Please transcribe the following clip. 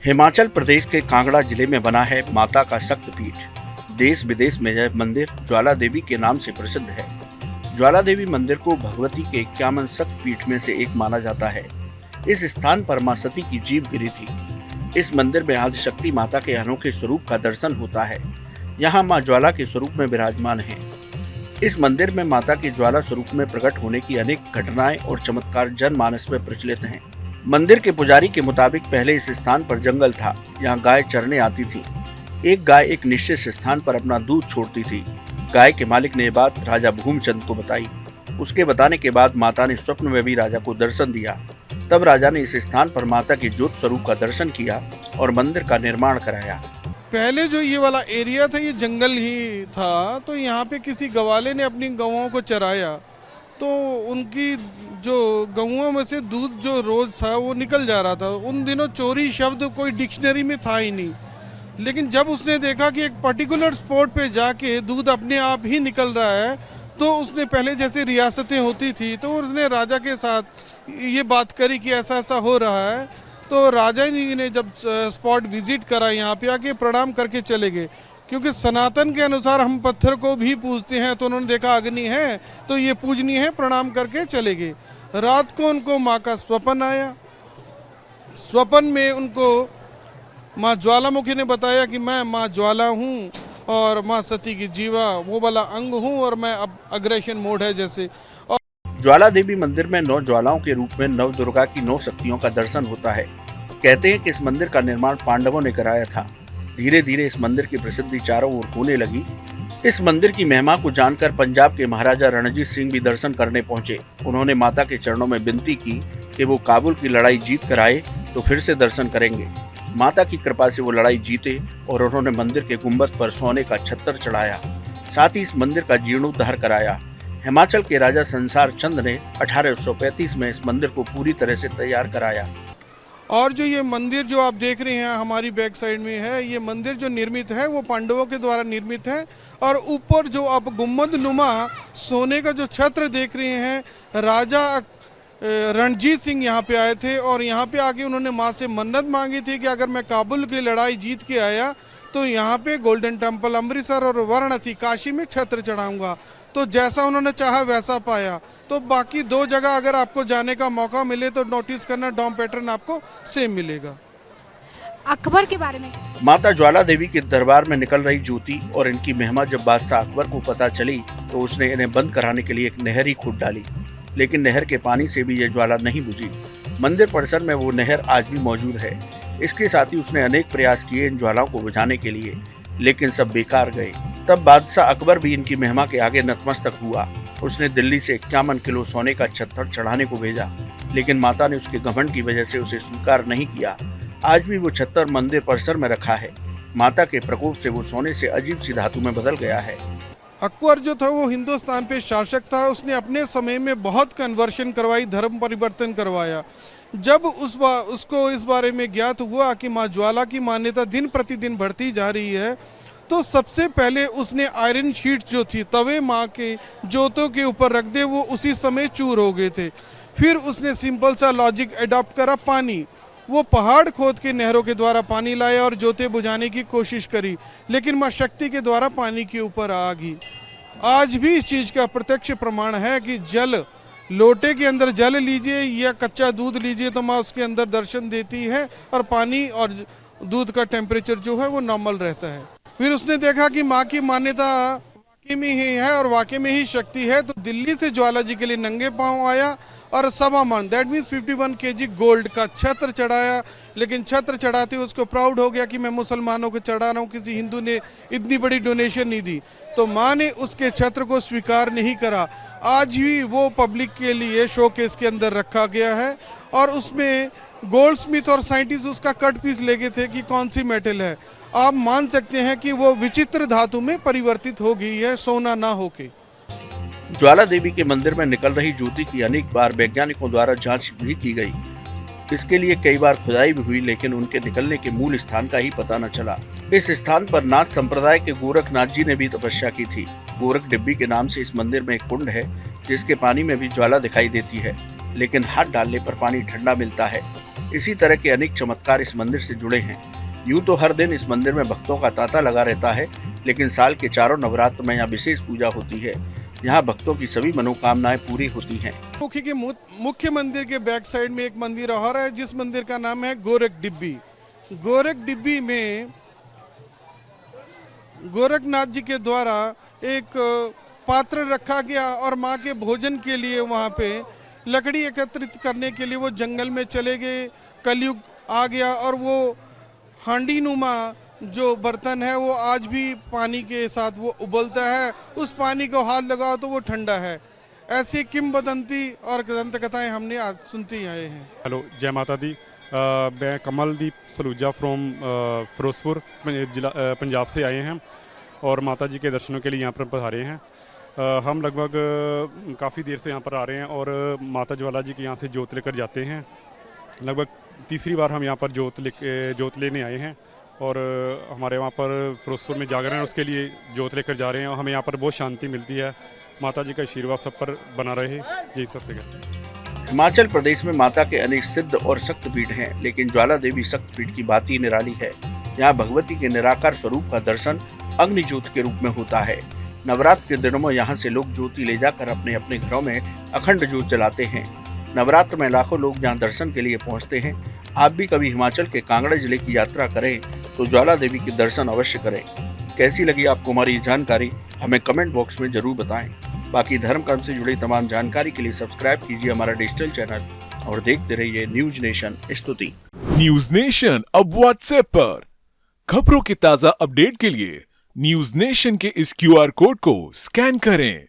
हिमाचल प्रदेश के कांगड़ा जिले में बना है माता का शक्तिपीठ। देश विदेश में यह मंदिर ज्वाला देवी के नाम से प्रसिद्ध है। ज्वाला देवी मंदिर को भगवती के 51 शक्तिपीठ में से एक माना जाता है। इस स्थान पर मां सती की जीभ गिरी थी। इस मंदिर में आदिशक्ति माता के अनोखे स्वरूप का दर्शन होता है। यहाँ मां ज्वाला के स्वरूप में विराजमान है। इस मंदिर में माता के ज्वाला स्वरूप में प्रकट होने की अनेक घटनाएं और चमत्कार जनमानस में प्रचलित हैं। मंदिर के पुजारी के मुताबिक पहले इस स्थान पर जंगल था। यहाँ गाय चरने आती थी। एक गाय एक निश्चित स्थान पर अपना दूध छोड़ती थी। गाय के मालिक ने यह बात राजा भूमचंद को बताई। उसके बताने के बाद माता ने स्वप्न में भी राजा को दर्शन दिया। तब राजा ने इस स्थान पर माता के ज्योत स्वरूप का दर्शन किया और मंदिर का निर्माण कराया। पहले जो ये वाला एरिया था ये जंगल ही था, तो यहाँ पे किसी गवाले ने अपनी गौओं को चराया, तो उनकी जो गौओं में से दूध जो रोज था वो निकल जा रहा था। उन दिनों चोरी शब्द कोई डिक्शनरी में था ही नहीं, लेकिन जब उसने देखा कि एक पर्टिकुलर स्पॉट पे जाके दूध अपने आप ही निकल रहा है, तो उसने पहले जैसे रियासतें होती थी तो उसने राजा के साथ ये बात करी कि ऐसा ऐसा हो रहा है। तो राजा जी ने जब स्पॉट विजिट करा यहाँ पे आके प्रणाम करके चले गए, क्योंकि सनातन के अनुसार हम पत्थर को भी पूजते हैं। तो उन्होंने देखा अग्नि है तो ये पूजनीय है, प्रणाम करके चले गए। रात को उनको माँ का स्वप्न आया। स्वप्न में उनको माँ ज्वालामुखी ने बताया कि मैं माँ ज्वाला हूँ और माँ सती की जीवा वो वाला अंग हूँ और मैं अब अग्रेशन मोड है जैसे। ज्वाला देवी मंदिर में 9 ज्वालाओं के रूप में नव दुर्गा की 9 शक्तियों का दर्शन होता है। कहते हैं कि इस मंदिर का निर्माण पांडवों ने कराया था। धीरे धीरे इस मंदिर की प्रसिद्धि चारों ओर होने लगी। इस मंदिर की महिमा को जानकर पंजाब के महाराजा रणजीत सिंह भी दर्शन करने पहुंचे। उन्होंने माता के चरणों में विनती की कि वो काबुल की लड़ाई जीत कर आए तो फिर से दर्शन करेंगे। माता की कृपा से वो लड़ाई जीते और उन्होंने मंदिर के गुंबद पर सोने का छत्तर चढ़ाया। साथ ही इस मंदिर का जीर्णोद्धार कराया। हिमाचल के राजा संसार चंद ने 1835 में इस मंदिर को पूरी तरह से तैयार कराया। और जो ये मंदिर जो आप देख रहे हैं हमारी बैक साइड में है, ये मंदिर जो निर्मित है वो पांडवों के द्वारा निर्मित है। और ऊपर जो आप गुम्बद नुमा सोने का जो छत्र देख रहे हैं, राजा रणजीत सिंह यहाँ पे आए थे और यहाँ पे आके उन्होंने माँ से मन्नत मांगी थी कि अगर मैं काबुल की लड़ाई जीत के आया तो यहाँ पे गोल्डन टेम्पल अमृतसर और वाराणसी काशी में छत्र चढ़ाऊंगा। तो जैसा उन्होंने चाहा वैसा पाया। तो बाकी 2 जगह अगर आपको जाने का मौका मिले तो नोटिस करना, डॉम पैटर्न आपको सेम मिलेगा। अकबर के बारे में माता ज्वाला देवी के दरबार में निकल रही ज्योति और इनकी महिमा जब बादशाह अकबर को पता चली तो उसने इन्हें बंद कराने के लिए एक नहर ही खोद डाली। लेकिन नहर के पानी से भी यह ज्वाला नहीं बुझी। मंदिर परिसर में वो नहर आज भी मौजूद है। इसके साथ ही उसने अनेक प्रयास किए इन ज्वालाओं को बुझाने के लिए, लेकिन सब बेकार गए। तब बादशाह अकबर भी इनकी महिमा के आगे नतमस्तक हुआ। उसने दिल्ली से 51 किलो सोने का छत्तर चढ़ाने को भेजा, लेकिन माता ने उसके घमंड की वजह से उसे स्वीकार नहीं किया। आज भी वो छत्तर मंदिर परिसर में रखा है। माता के प्रकोप से वो सोने से अजीब सी धातु में बदल गया है। अकबर जो था वो हिंदुस्तान पे शासक था। उसने अपने समय में बहुत कन्वर्शन करवाई, धर्म परिवर्तन करवाया। जब उसको इस बारे में ज्ञात हुआ कि माँ ज्वाला की मान्यता दिन प्रतिदिन बढ़ती जा रही है, तो सबसे पहले उसने आयरन शीट जो थी तवे माँ के जोतों के ऊपर रख दे, वो उसी समय चूर हो गए थे। फिर उसने सिंपल सा लॉजिक अडॉप्ट करा, पानी। वो पहाड़ खोद के नहरों के द्वारा पानी लाया और जोते बुझाने की कोशिश करी, लेकिन माँ शक्ति के द्वारा पानी के ऊपर आ गई। आज भी इस चीज़ का प्रत्यक्ष प्रमाण है कि जल, लोटे के अंदर जल लीजिए या कच्चा दूध लीजिए तो माँ उसके अंदर दर्शन देती है और पानी और दूध का टेम्परेचर जो है वो नॉर्मल रहता है। फिर उसने देखा कि माँ की मान्यता वाकई में ही है और वाकई में ही शक्ति है, तो दिल्ली से ज्वाला जी के लिए नंगे पांव आया और 1.25 मन, दैट मीन्स 51 kg गोल्ड का छत्र चढ़ाया। लेकिन छत्र चढ़ाते हुए उसको प्राउड हो गया कि मैं मुसलमानों को चढ़ा रहा हूँ, किसी हिंदू ने इतनी बड़ी डोनेशन नहीं दी। तो माँ ने उसके छत्र को स्वीकार नहीं करा। आज भी वो पब्लिक के लिए शोकेस के अंदर रखा गया है और उसमें गोल्ड स्मिथ और साइंटिस्ट उसका कट पीस ले गए थे कि कौन सी मेटल है। आप मान सकते हैं कि वो विचित्र धातु में परिवर्तित हो गई है, सोना ना होके। ज्वाला देवी के मंदिर में निकल रही ज्योति की अनेक बार वैज्ञानिकों द्वारा जांच भी की गई। इसके लिए कई बार खुदाई भी हुई, लेकिन उनके निकलने के मूल स्थान का ही पता न चला। इस स्थान पर नाथ संप्रदाय के गोरखनाथ जी ने भी तपस्या की थी। गोरख डिब्बी के नाम से इस मंदिर में एक कुंड है, जिसके पानी में भी ज्वाला दिखाई देती है, लेकिन हाथ डालने पर पानी ठंडा मिलता है। इसी तरह के अनेक चमत्कार इस मंदिर से जुड़े हैं। यूं तो हर दिन इस मंदिर में भक्तों का तांता लगा रहता है, लेकिन साल के चारों नवरात्र में यहाँ विशेष पूजा होती है। यहाँ भक्तों की सभी मनोकामनाएं पूरी होती हैं। मुखी के मुख्य मंदिर के बैक साइड में एक मंदिर और है, जिस मंदिर का नाम है गोरख डिब्बी। गोरख डिब्बी में गोरखनाथ जी के द्वारा एक पात्र रखा गया और माँ के भोजन के लिए वहाँ पे लकड़ी एकत्रित करने के लिए वो जंगल में चले गए। कलयुग आ गया और वो हांडी नुमा जो बर्तन है वो आज भी पानी के साथ वो उबलता है। उस पानी को हाथ लगाओ तो वो ठंडा है। ऐसी किंवदंती और दंत कथाएं हमने आज सुनते आए हैं। हेलो, जय माता दी। मैं कमलदीप सलूजा फ्रॉम फिरोजपुर जिला पंजाब से आए हैं और माता जी के दर्शनों के लिए यहाँ पर पधारे हैं। हम लगभग काफ़ी देर से यहाँ पर आ रहे हैं और माता ज्वाला जी के यहाँ से जोत लेकर जाते हैं। लगभग तीसरी बार हम यहाँ पर जोत लेने आए हैं और हमारे वहाँ पर फिरोजपुर में जागरण है, उसके लिए जोत लेकर जा रहे हैं और हमें यहाँ पर बहुत शांति मिलती है। माता जी का आशीर्वाद सब पर बना रहे, यही सब जगह। हिमाचल प्रदेश में माता के अनेक सिद्ध और शक्तिपीठ हैं, लेकिन ज्वाला देवी शक्तिपीठ की बात ही निराली है। यहाँ भगवती के निराकार स्वरूप का दर्शन अग्नि ज्योति के रूप में होता है। नवरात्र के दिनों में यहाँ से लोग ज्योति ले जाकर अपने अपने घरों में अखंड ज्योत जलाते हैं। नवरात्र में लाखों लोग यहाँ दर्शन के लिए पहुँचते हैं। आप भी कभी हिमाचल के कांगड़ा जिले की यात्रा करें तो ज्वाला देवी के दर्शन अवश्य करें। कैसी लगी आपको हमारी ये जानकारी, हमें कमेंट बॉक्स में जरूर बताएं। बाकी धर्म कर्म से जुड़ी तमाम जानकारी के लिए सब्सक्राइब कीजिए हमारा डिजिटल चैनल और देखते रहिए न्यूज नेशन स्तुति। न्यूज नेशन अब व्हाट्सएप पर खबरों के ताजा अपडेट के लिए न्यूज नेशन के इस QR कोड को स्कैन करें।